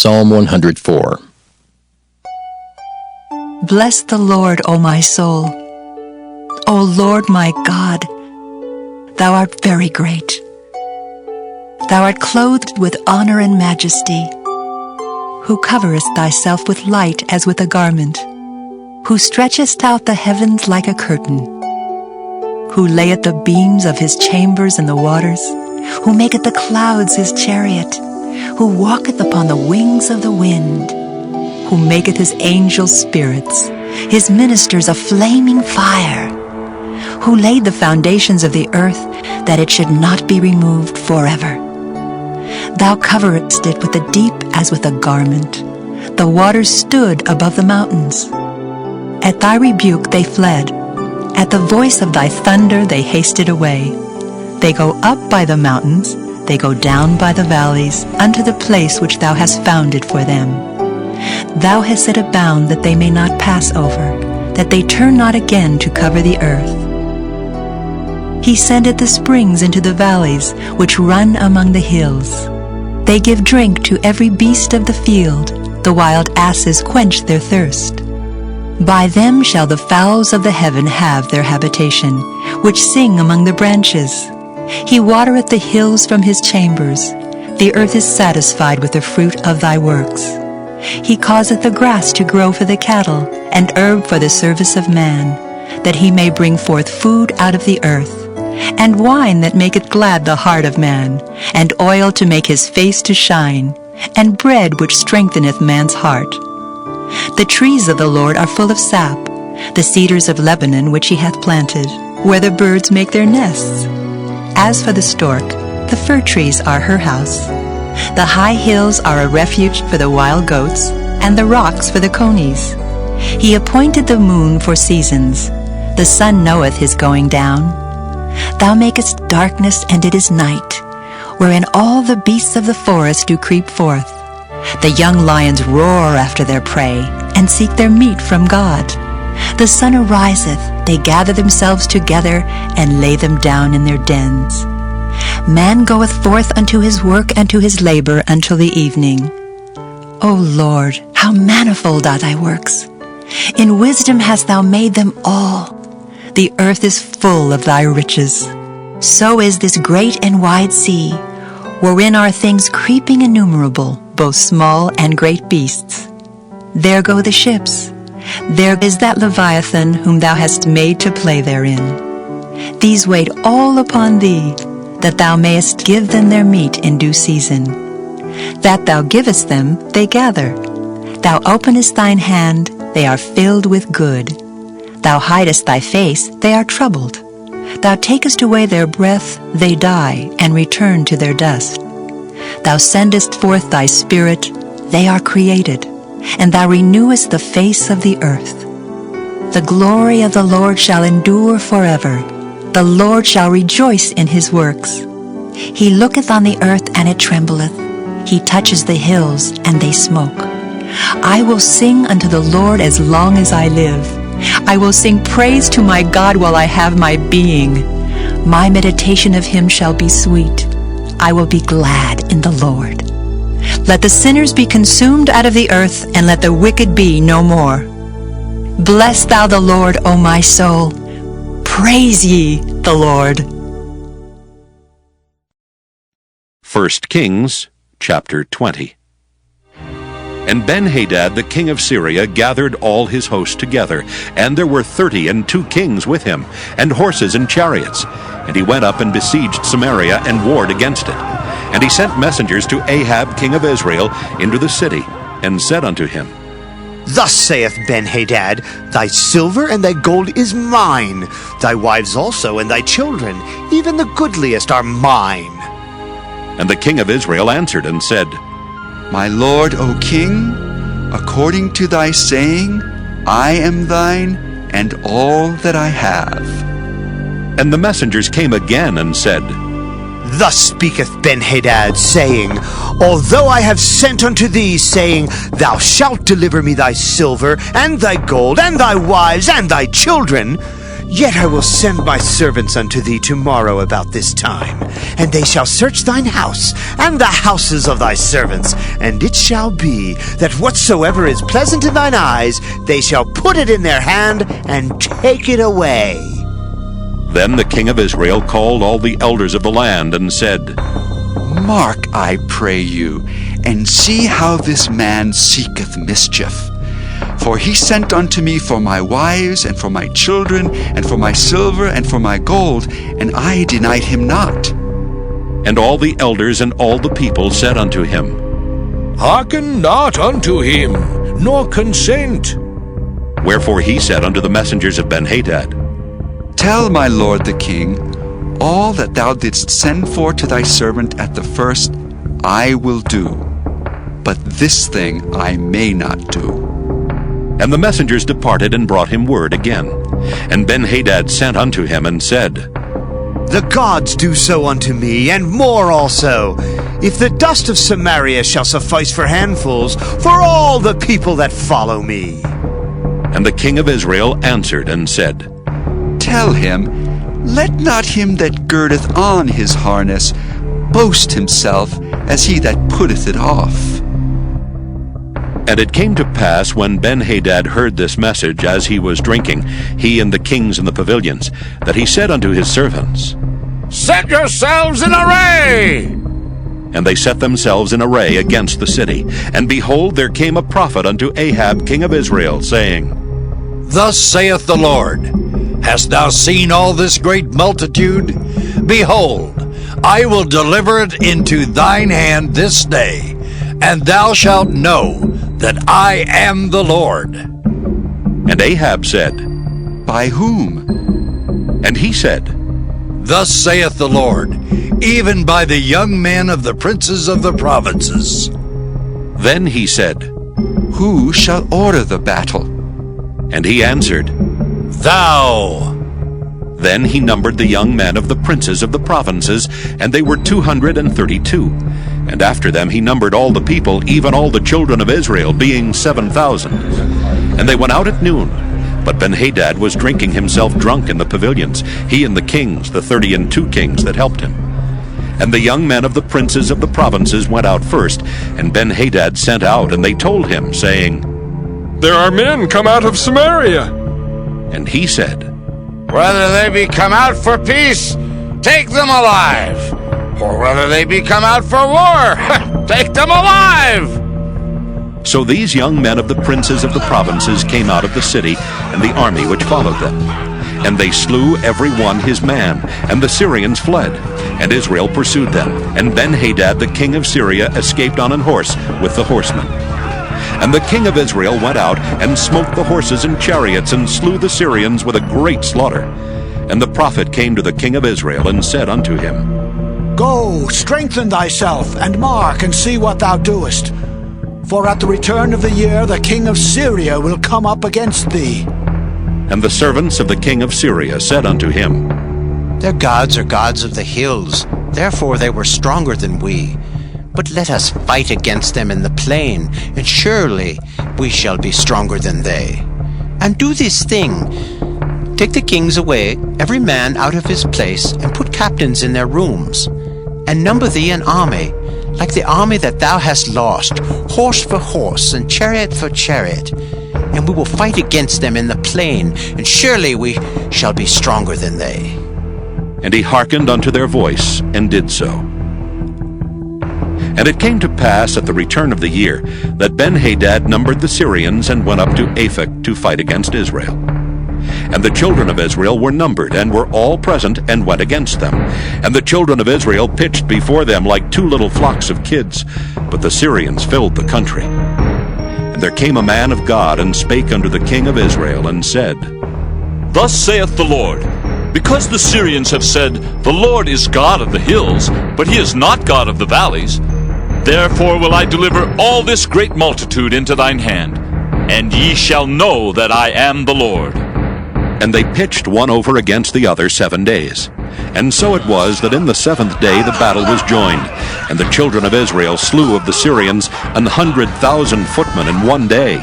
Psalm 104. Bless the Lord, O my soul. O Lord my God, Thou art very great. Thou art clothed with honor and majesty, who coverest Thyself with light as with a garment, who stretchest out the heavens like a curtain, who layeth the beams of His chambers in the waters, who maketh the clouds His chariot, who walketh upon the wings of the wind, who maketh His angels spirits, His ministers a flaming fire, who laid the foundations of the earth, that it should not be removed forever. Thou coverest it with the deep as with a garment. The waters stood above the mountains. At Thy rebuke they fled. At the voice of Thy thunder they hasted away. They go up by the mountains, they go down by the valleys, unto the place which Thou hast founded for them. Thou hast set a bound that they may not pass over, that they turn not again to cover the earth. He sendeth the springs into the valleys, which run among the hills. They give drink to every beast of the field. The wild asses quench their thirst. By them shall the fowls of the heaven have their habitation, which sing among the branches. He watereth the hills from His chambers. The earth is satisfied with the fruit of Thy works. He causeth the grass to grow for the cattle, and herb for the service of man, that he may bring forth food out of the earth, and wine that maketh glad the heart of man, and oil to make his face to shine, and bread which strengtheneth man's heart. The trees of the Lord are full of sap, the cedars of Lebanon which He hath planted, where the birds make their nests. As for the stork, the fir trees are her house. The high hills are a refuge for the wild goats, and the rocks for the conies. He appointed the moon for seasons. The sun knoweth his going down. Thou makest darkness, and it is night, wherein all the beasts of the forest do creep forth. The young lions roar after their prey, and seek their meat from God. The sun ariseth, they gather themselves together, and lay them down in their dens. Man goeth forth unto his work and to his labor until the evening. O Lord, how manifold are Thy works! In wisdom hast Thou made them all. The earth is full of Thy riches. So is this great and wide sea, wherein are things creeping innumerable, both small and great beasts. There go the ships. There is that Leviathan whom Thou hast made to play therein. These wait all upon Thee, that Thou mayest give them their meat in due season. That Thou givest them, they gather. Thou openest Thine hand, they are filled with good. Thou hidest Thy face, they are troubled. Thou takest away their breath, they die, and return to their dust. Thou sendest forth Thy Spirit, they are created, and Thou renewest the face of the earth. The glory of the Lord shall endure forever. The Lord shall rejoice in His works. He looketh on the earth, and it trembleth. He touches the hills, and they smoke. I will sing unto the Lord as long as I live. I will sing praise to my God while I have my being. My meditation of Him shall be sweet. I will be glad in the Lord. Let the sinners be consumed out of the earth, and let the wicked be no more. Bless Thou the Lord, O my soul. Praise ye the Lord. 1 Kings chapter 20. And Ben-Hadad the king of Syria gathered all his host together, and there were 32 kings with him, and horses and chariots. And he went up and besieged Samaria, and warred against it. And he sent messengers to Ahab king of Israel into the city, and said unto him, Thus saith Ben-Hadad, Thy silver and thy gold is mine, thy wives also and thy children, even the goodliest are mine. And the king of Israel answered and said, My lord, O king, according to thy saying, I am thine, and all that I have. And the messengers came again and said, Thus speaketh Ben-Hadad, saying, Although I have sent unto thee, saying, Thou shalt deliver me thy silver, and thy gold, and thy wives, and thy children, Yet I will send my servants unto thee tomorrow about this time, and they shall search thine house, and the houses of thy servants. And it shall be, that whatsoever is pleasant in thine eyes, they shall put it in their hand, and take it away. Then the king of Israel called all the elders of the land, and said, Mark, I pray you, and see how this man seeketh mischief. For he sent unto me for my wives, and for my children, and for my silver, and for my gold, and I denied him not. And all the elders and all the people said unto him, Hearken not unto him, nor consent. Wherefore he said unto the messengers of Benhadad, Tell my lord the king, all that thou didst send for to thy servant at the first, I will do. But this thing I may not do. And the messengers departed and brought him word again. And Benhadad sent unto him and said, The gods do so unto me, and more also, if the dust of Samaria shall suffice for handfuls for all the people that follow me. And the king of Israel answered and said, Tell him, let not him that girdeth on his harness boast himself as he that putteth it off. And it came to pass, when Benhadad heard this message as he was drinking, he and the kings in the pavilions, that he said unto his servants, Set yourselves in array! And they set themselves in array against the city. And behold, there came a prophet unto Ahab king of Israel, saying, Thus saith the Lord, Hast thou seen all this great multitude? Behold, I will deliver it into thine hand this day, and thou shalt know that I am the Lord. And Ahab said, By whom? And he said, Thus saith the Lord, even by the young men of the princes of the provinces. Then he said, Who shall order the battle? And he answered, Thou. Then he numbered the young men of the princes of the provinces, and they were 232. And after them he numbered all the people, even all the children of Israel, being 7,000. And they went out at noon. But Benhadad was drinking himself drunk in the pavilions, he and the kings, the 32 kings that helped him. And the young men of the princes of the provinces went out first, and Benhadad sent out, and they told him, saying, There are men come out of Samaria. And he said, Whether they be come out for peace, take them alive. Or whether they be come out for war, take them alive. So these young men of the princes of the provinces came out of the city, and the army which followed them. And they slew every one his man, and the Syrians fled. And Israel pursued them. And Benhadad the king of Syria escaped on an horse with the horsemen. And the king of Israel went out, and smote the horses and chariots, and slew the Syrians with a great slaughter. And the prophet came to the king of Israel, and said unto him, Go, strengthen thyself, and mark, and see what thou doest. For at the return of the year the king of Syria will come up against thee. And the servants of the king of Syria said unto him, Their gods are gods of the hills, therefore they were stronger than we. But let us fight against them in the plain, and surely we shall be stronger than they. And do this thing, take the kings away, every man out of his place, and put captains in their rooms. And number thee an army, like the army that thou hast lost, horse for horse, and chariot for chariot. And we will fight against them in the plain, and surely we shall be stronger than they. And he hearkened unto their voice, and did so. And it came to pass at the return of the year, that Benhadad numbered the Syrians, and went up to Aphek to fight against Israel. And the children of Israel were numbered, and were all present, and went against them. And the children of Israel pitched before them like 2 little flocks of kids, but the Syrians filled the country. And there came a man of God, and spake unto the king of Israel, and said, Thus saith the Lord, Because the Syrians have said, The Lord is God of the hills, but he is not God of the valleys, therefore will I deliver all this great multitude into thine hand, and ye shall know that I am the Lord. And they pitched one over against the other 7 days. And so it was that in the 7th day the battle was joined, and the children of Israel slew of the Syrians 100,000 footmen in 1 day.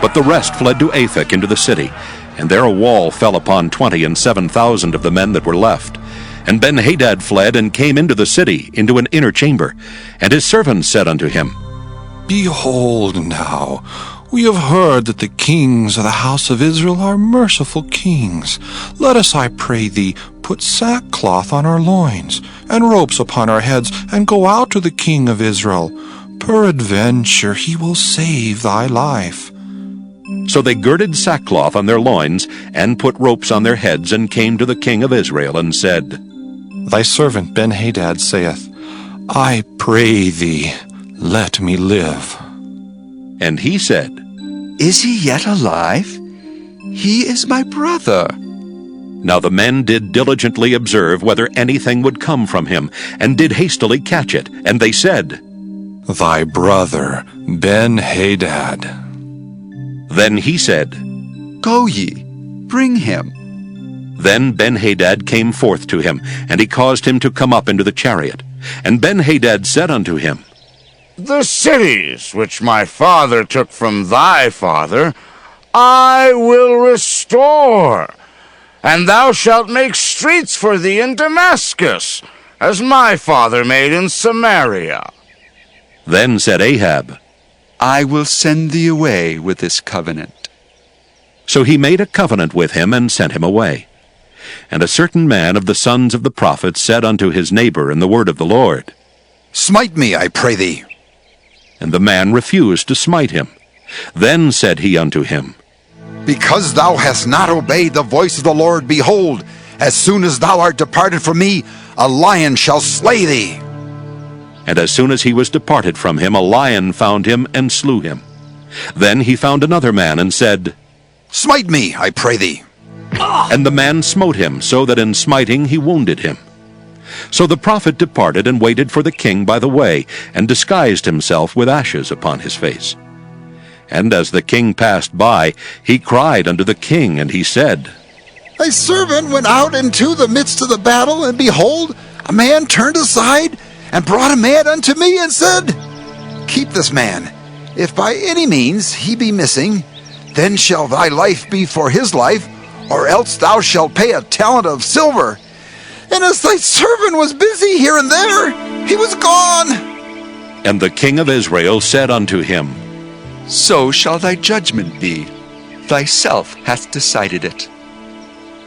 But the rest fled to Aphek into the city, And there a wall fell upon 27,000 of the men that were left. And Benhadad fled and came into the city, into an inner chamber. And his servants said unto him, Behold now, we have heard that the kings of the house of Israel are merciful kings. Let us, I pray thee, put sackcloth on our loins, and ropes upon our heads, and go out to the king of Israel. Peradventure he will save thy life. So they girded sackcloth on their loins, and put ropes on their heads, and came to the king of Israel, and said, Thy servant Benhadad saith, I pray thee, let me live. And he said, Is he yet alive? He is my brother. Now the men did diligently observe whether anything would come from him, and did hastily catch it. And they said, Thy brother Benhadad. Then he said, Go ye, bring him. Then Benhadad came forth to him, and he caused him to come up into the chariot. And Benhadad said unto him, The cities which my father took from thy father, I will restore, and thou shalt make streets for thee in Damascus, as my father made in Samaria. Then said Ahab, I will send thee away with this covenant. So he made a covenant with him, and sent him away. And a certain man of the sons of the prophets said unto his neighbor in the word of the Lord, Smite me, I pray thee. And the man refused to smite him. Then said he unto him, Because thou hast not obeyed the voice of the Lord, behold, as soon as thou art departed from me, a lion shall slay thee. And as soon as he was departed from him, a lion found him, and slew him. Then he found another man, and said, Smite me, I pray thee. And the man smote him, so that in smiting he wounded him. So the prophet departed, and waited for the king by the way, and disguised himself with ashes upon his face. And as the king passed by, he cried unto the king, and he said, Thy servant went out into the midst of the battle, and behold, a man turned aside, and brought a man unto me, and said, Keep this man. If by any means he be missing, then shall thy life be for his life, or else thou shalt pay a talent of silver. And as thy servant was busy here and there, he was gone. And the king of Israel said unto him, So shall thy judgment be. Thyself hath decided it.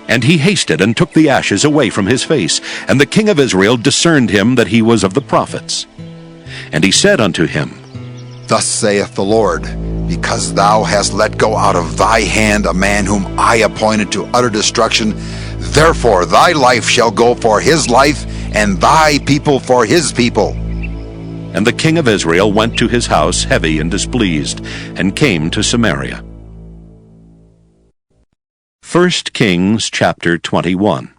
And he hasted, and took the ashes away from his face. And the king of Israel discerned him that he was of the prophets. And he said unto him, Thus saith the Lord, because thou hast let go out of thy hand a man whom I appointed to utter destruction, therefore thy life shall go for his life, and thy people for his people. And the king of Israel went to his house heavy and displeased, and came to Samaria. 1 Kings chapter 21.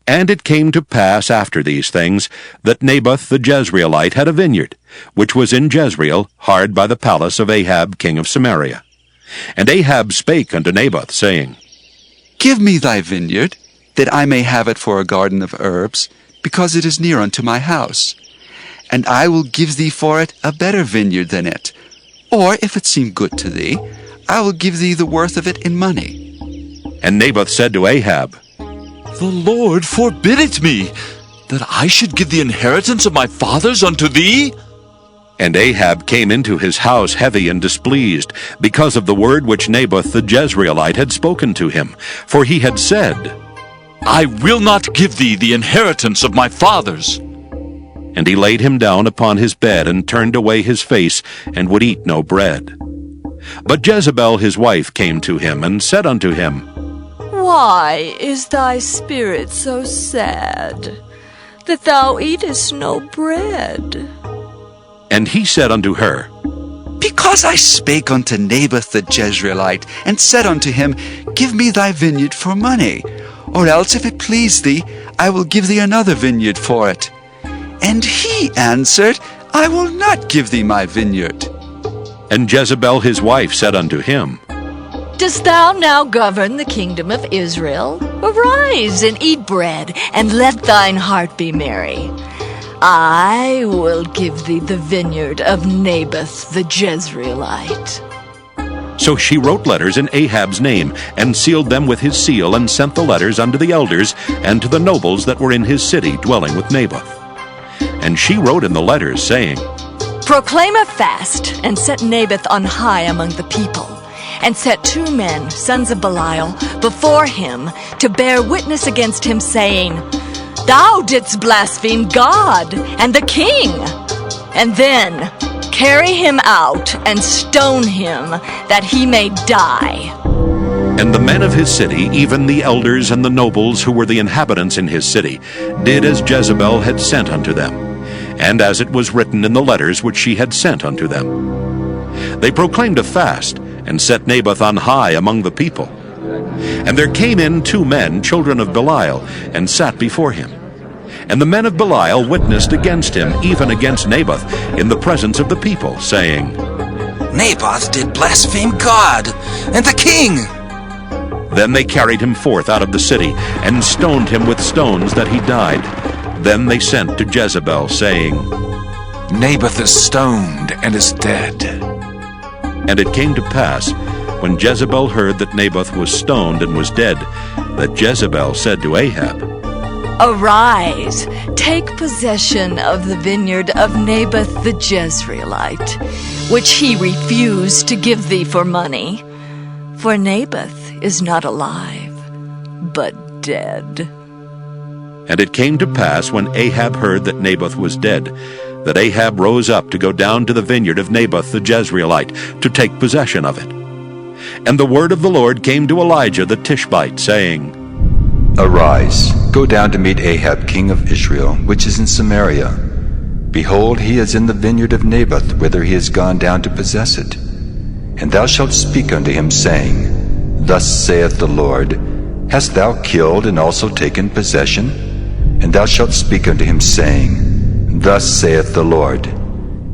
And it came to pass after these things, that Naboth the Jezreelite had a vineyard, which was in Jezreel, hard by the palace of Ahab king of Samaria. And Ahab spake unto Naboth, saying, Give me thy vineyard, that I may have it for a garden of herbs, because it is near unto my house. And I will give thee for it a better vineyard than it. Or, if it seem good to thee, I will give thee the worth of it in money. And Naboth said to Ahab, The Lord forbid it me, that I should give the inheritance of my fathers unto thee? And Ahab came into his house heavy and displeased, because of the word which Naboth the Jezreelite had spoken to him. For he had said, I will not give thee the inheritance of my fathers. And he laid him down upon his bed, and turned away his face, and would eat no bread. But Jezebel his wife came to him, and said unto him, Why is thy spirit so sad, that thou eatest no bread? And he said unto her, Because I spake unto Naboth the Jezreelite, and said unto him, Give me thy vineyard for money, or else, if it please thee, I will give thee another vineyard for it. And he answered, I will not give thee my vineyard. And Jezebel his wife said unto him, Dost thou now govern the kingdom of Israel? Arise and eat bread, and let thine heart be merry. I will give thee the vineyard of Naboth the Jezreelite. So she wrote letters in Ahab's name, and sealed them with his seal, and sent the letters unto the elders, and to the nobles that were in his city, dwelling with Naboth. And she wrote in the letters, saying, Proclaim a fast, and set Naboth on high among the people, and set 2 men, sons of Belial, before him, to bear witness against him, saying, Thou didst blaspheme God and the king. And then carry him out, and stone him, that he may die. And the men of his city, even the elders and the nobles who were the inhabitants in his city, did as Jezebel had sent unto them, and as it was written in the letters which she had sent unto them. They proclaimed a fast, and set Naboth on high among the people. And there came in 2 men, children of Belial, and sat before him. And the men of Belial witnessed against him, even against Naboth, in the presence of the people, saying, Naboth did blaspheme God and the king. Then they carried him forth out of the city, and stoned him with stones that he died. Then they sent to Jezebel, saying, Naboth is stoned and is dead. And it came to pass, when Jezebel heard that Naboth was stoned and was dead, that Jezebel said to Ahab, Arise, take possession of the vineyard of Naboth the Jezreelite, which he refused to give thee for money. For Naboth is not alive, but dead. And it came to pass, when Ahab heard that Naboth was dead, that Ahab rose up to go down to the vineyard of Naboth the Jezreelite, to take possession of it. And the word of the Lord came to Elijah the Tishbite, saying, Arise, go down to meet Ahab king of Israel, which is in Samaria. Behold, he is in the vineyard of Naboth, whither he is gone down to possess it. And thou shalt speak unto him, saying, Thus saith the Lord, Hast thou killed and also taken possession? And thou shalt speak unto him, saying, Thus saith the Lord,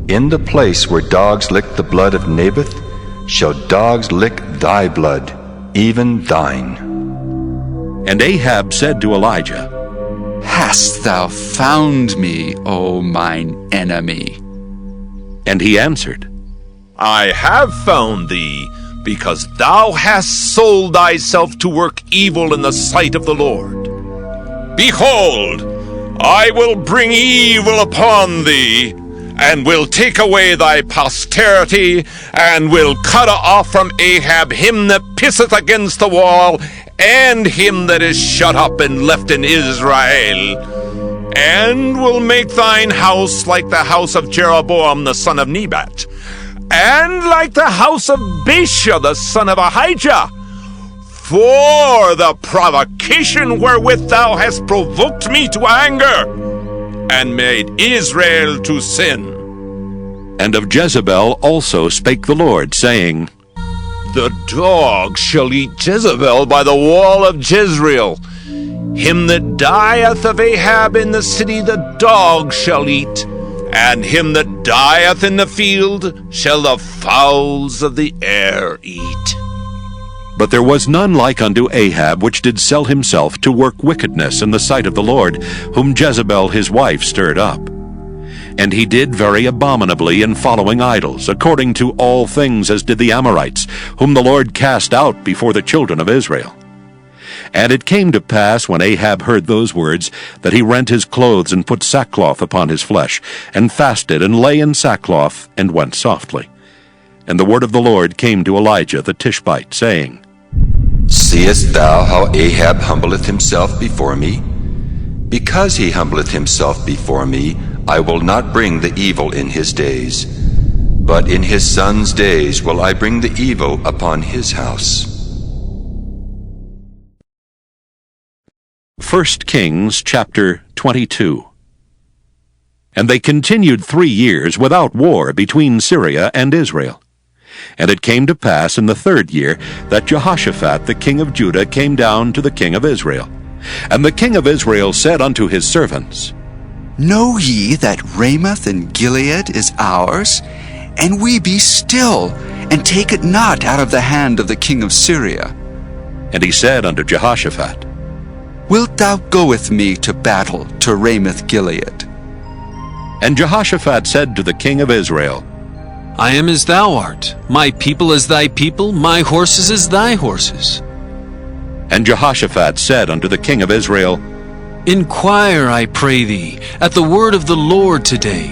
In the place where dogs licked the blood of Naboth, shall dogs lick thy blood, even thine. And Ahab said to Elijah, Hast thou found me, O mine enemy? And he answered, I have found thee, because thou hast sold thyself to work evil in the sight of the Lord. Behold, I will bring evil upon thee, and will take away thy posterity, and will cut off from Ahab him that pisseth against the wall, and him that is shut up and left in Israel, and will make thine house like the house of Jeroboam the son of Nebat, and like the house of Baasha the son of Ahijah, for the provocation wherewith thou hast provoked me to anger, and made Israel to sin. And of Jezebel also spake the Lord, saying, The dog shall eat Jezebel by the wall of Jezreel. Him that dieth of Ahab in the city the dog shall eat, and him that dieth in the field shall the fowls of the air eat. But there was none like unto Ahab, which did sell himself to work wickedness in the sight of the Lord, whom Jezebel his wife stirred up. And he did very abominably in following idols, according to all things as did the Amorites, whom the Lord cast out before the children of Israel. And it came to pass, when Ahab heard those words, that he rent his clothes and put sackcloth upon his flesh, and fasted, and lay in sackcloth, and went softly. And the word of the Lord came to Elijah the Tishbite, saying, Seest thou how Ahab humbleth himself before me? Because he humbleth himself before me, I will not bring the evil in his days, but in his son's days will I bring the evil upon his house. 1 Kings chapter 22. And they continued 3 years without war between Syria and Israel. And it came to pass in the 3rd year that Jehoshaphat the king of Judah came down to the king of Israel. And the king of Israel said unto his servants, Know ye that Ramoth in Gilead is ours? And we be still, and take it not out of the hand of the king of Syria. And he said unto Jehoshaphat, Wilt thou go with me to battle to Ramoth Gilead? And Jehoshaphat said to the king of Israel, I am as thou art, my people as thy people, my horses as thy horses. And Jehoshaphat said unto the king of Israel, Inquire, I pray thee, at the word of the Lord today.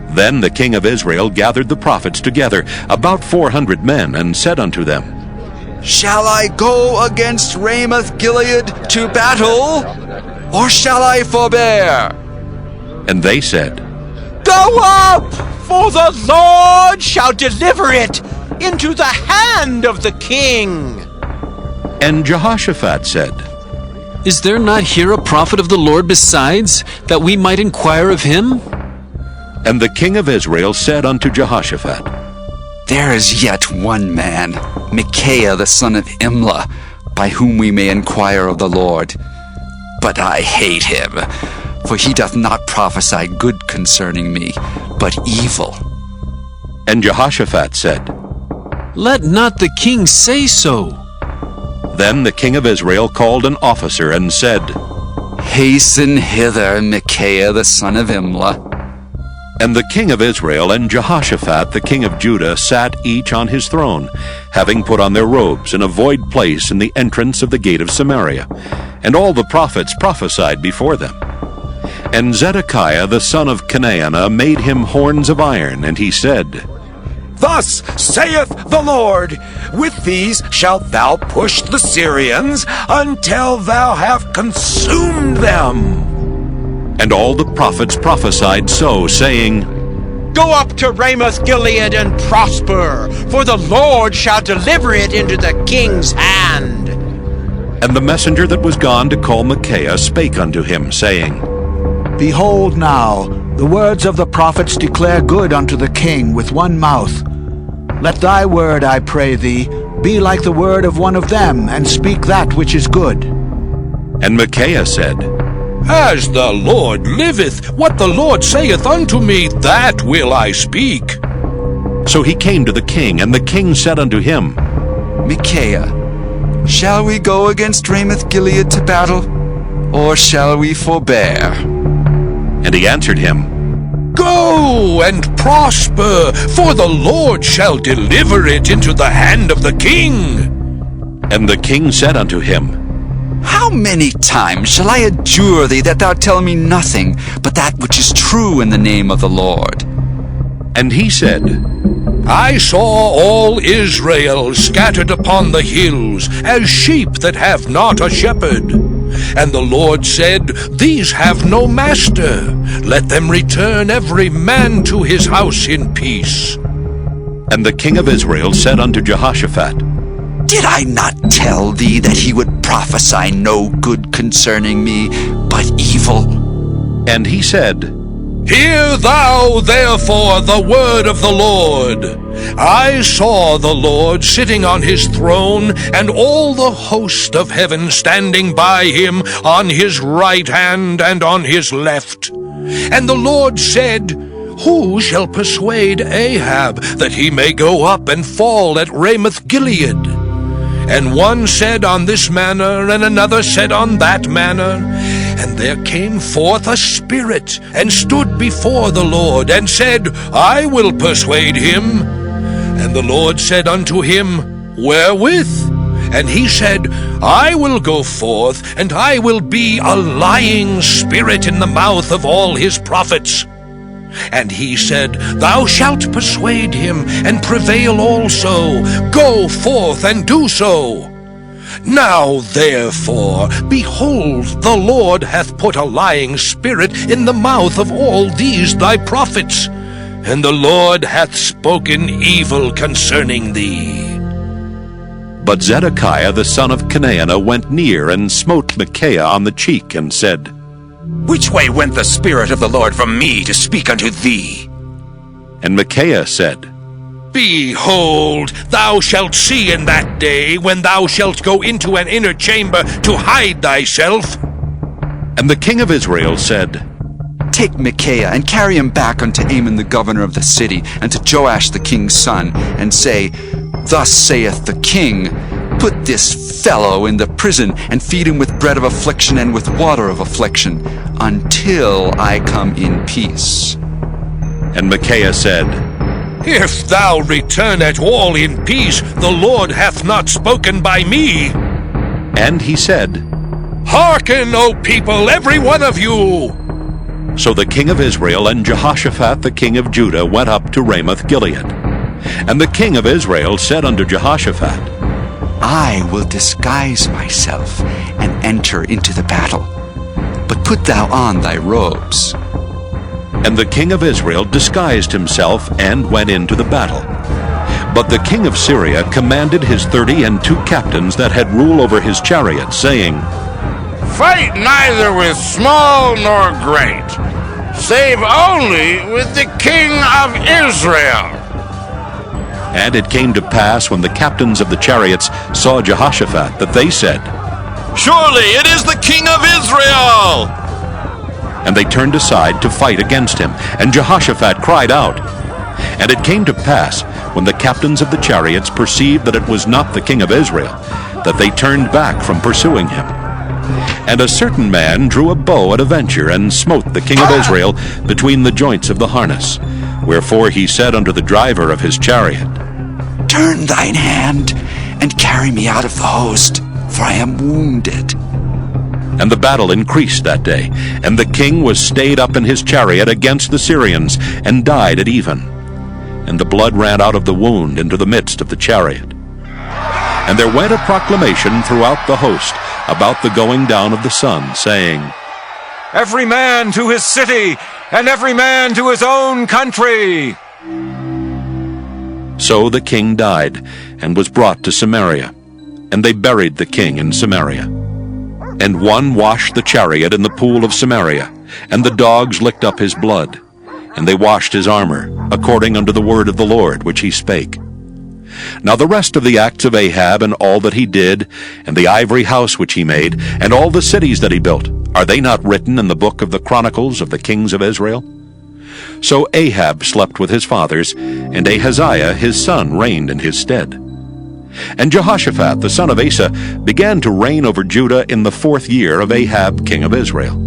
Then the king of Israel gathered the prophets together, about 400 men, and said unto them, Shall I go against Ramoth Gilead to battle, or shall I forbear? And they said, Go up, for the Lord shall deliver it into the hand of the king. And Jehoshaphat said, Is there not here a prophet of the Lord besides, that we might inquire of him? And the king of Israel said unto Jehoshaphat, There is yet one man, Micaiah the son of Imlah, by whom we may inquire of the Lord. But I hate him, for he doth not prophesy good concerning me, but evil. And Jehoshaphat said, Let not the king say so. Then the king of Israel called an officer and said, Hasten hither, Micaiah the son of Imlah. And the king of Israel and Jehoshaphat the king of Judah sat each on his throne, having put on their robes in a void place in the entrance of the gate of Samaria. And all the prophets prophesied before them. And Zedekiah the son of Chenaanah made him horns of iron, and he said, Thus saith the Lord, with these shalt thou push the Syrians until thou have consumed them. And all the prophets prophesied so, saying, Go up to Ramoth Gilead and prosper, for the Lord shall deliver it into the king's hand. And the messenger that was gone to call Micaiah spake unto him, saying, Behold now, the words of the prophets declare good unto the king with one mouth. Let thy word, I pray thee, be like the word of one of them, and speak that which is good. And Micaiah said, As the Lord liveth, what the Lord saith unto me, that will I speak. So he came to the king, and the king said unto him, Micaiah, shall we go against Ramoth Gilead to battle, or shall we forbear? And he answered him, Go and prosper, for the Lord shall deliver it into the hand of the king. And the king said unto him, How many times shall I adjure thee that thou tell me nothing but that which is true in the name of the Lord? And he said, I saw all Israel scattered upon the hills, as sheep that have not a shepherd. And the Lord said, These have no master. Let them return every man to his house in peace. And the king of Israel said unto Jehoshaphat, Did I not tell thee that he would prophesy no good concerning me, but evil? And he said, Hear thou therefore the word of the Lord. I saw the Lord sitting on his throne, and all the host of heaven standing by him on his right hand and on his left. And the Lord said, Who shall persuade Ahab that he may go up and fall at Ramoth Gilead? And one said on this manner, and another said on that manner. And there came forth a spirit, and stood before the Lord, and said, I will persuade him. And the Lord said unto him, Wherewith? And he said, I will go forth, and I will be a lying spirit in the mouth of all his prophets. And he said, Thou shalt persuade him, and prevail also. Go forth and do so. Now therefore, behold, the Lord hath put a lying spirit in the mouth of all these thy prophets, and the Lord hath spoken evil concerning thee. But Zedekiah the son of Chenaanah went near and smote Micaiah on the cheek, and said, Which way went the Spirit of the Lord from me to speak unto thee? And Micaiah said, Behold, thou shalt see in that day, when thou shalt go into an inner chamber to hide thyself. And the king of Israel said, Take Micaiah, and carry him back unto Amon the governor of the city, and to Joash the king's son, and say, Thus saith the king, Put this fellow in the prison, and feed him with bread of affliction and with water of affliction, until I come in peace. And Micaiah said, If thou return at all in peace, the Lord hath not spoken by me. And he said, Hearken, O people, every one of you! So the king of Israel and Jehoshaphat the king of Judah went up to Ramoth-Gilead. And the king of Israel said unto Jehoshaphat, I will disguise myself and enter into the battle, but put thou on thy robes. And the king of Israel disguised himself and went into the battle. But the king of Syria commanded his 32 captains that had rule over his chariots, saying, Fight neither with small nor great, save only with the king of Israel. And it came to pass, when the captains of the chariots saw Jehoshaphat, that they said, Surely it is the king of Israel! And they turned aside to fight against him. And Jehoshaphat cried out. And it came to pass, when the captains of the chariots perceived that it was not the king of Israel, that they turned back from pursuing him. And a certain man drew a bow at a venture, and smote the king of Israel between the joints of the harness. Wherefore he said unto the driver of his chariot, Turn thine hand, and carry me out of the host, for I am wounded. And the battle increased that day, and the king was stayed up in his chariot against the Syrians, and died at even. And the blood ran out of the wound into the midst of the chariot. And there went a proclamation throughout the host about the going down of the sun, saying, Every man to his city, and every man to his own country. So the king died, and was brought to Samaria. And they buried the king in Samaria. And one washed the chariot in the pool of Samaria, and the dogs licked up his blood. And they washed his armor, according unto the word of the Lord which he spake. Now the rest of the acts of Ahab, and all that he did, and the ivory house which he made, and all the cities that he built, are they not written in the book of the Chronicles of the kings of Israel? So Ahab slept with his fathers, and Ahaziah his son reigned in his stead. And Jehoshaphat the son of Asa began to reign over Judah in the 4th year of Ahab king of Israel.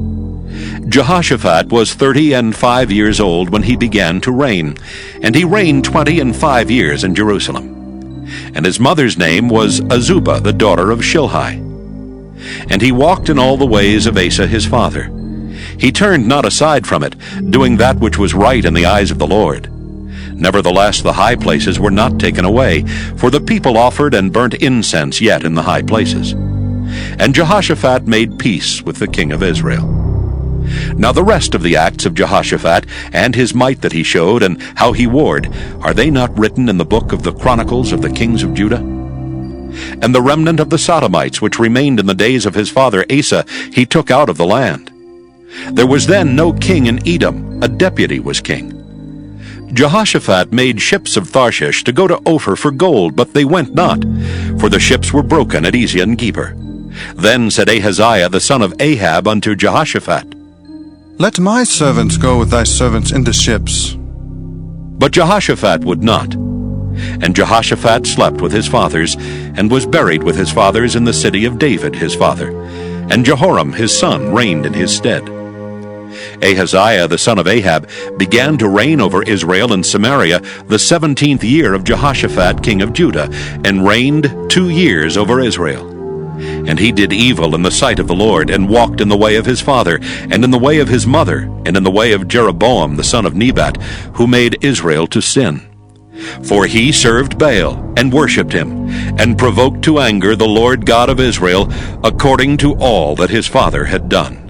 Jehoshaphat was 35 years old when he began to reign, and he reigned 25 years in Jerusalem. And his mother's name was Azubah the daughter of Shilhi. And he walked in all the ways of Asa his father. He turned not aside from it, doing that which was right in the eyes of the Lord. Nevertheless the high places were not taken away, for the people offered and burnt incense yet in the high places. And Jehoshaphat made peace with the king of Israel. Now the rest of the acts of Jehoshaphat, and his might that he showed, and how he warred, are they not written in the book of the Chronicles of the kings of Judah? And the remnant of the Sodomites which remained in the days of his father Asa he took out of the land. There was then no king in Edom, a deputy was king. Jehoshaphat made ships of Tharshish to go to Ophir for gold, but they went not, for the ships were broken at Ezion Geber. Then said Ahaziah the son of Ahab unto Jehoshaphat, Let my servants go with thy servants in the ships. But Jehoshaphat would not. And Jehoshaphat slept with his fathers, and was buried with his fathers in the city of David his father. And Jehoram his son reigned in his stead. Ahaziah the son of Ahab began to reign over Israel and Samaria the 17th year of Jehoshaphat king of Judah, and reigned 2 years over Israel. And he did evil in the sight of the Lord, and walked in the way of his father, and in the way of his mother, and in the way of Jeroboam the son of Nebat, who made Israel to sin. For he served Baal, and worshipped him, and provoked to anger the Lord God of Israel, according to all that his father had done.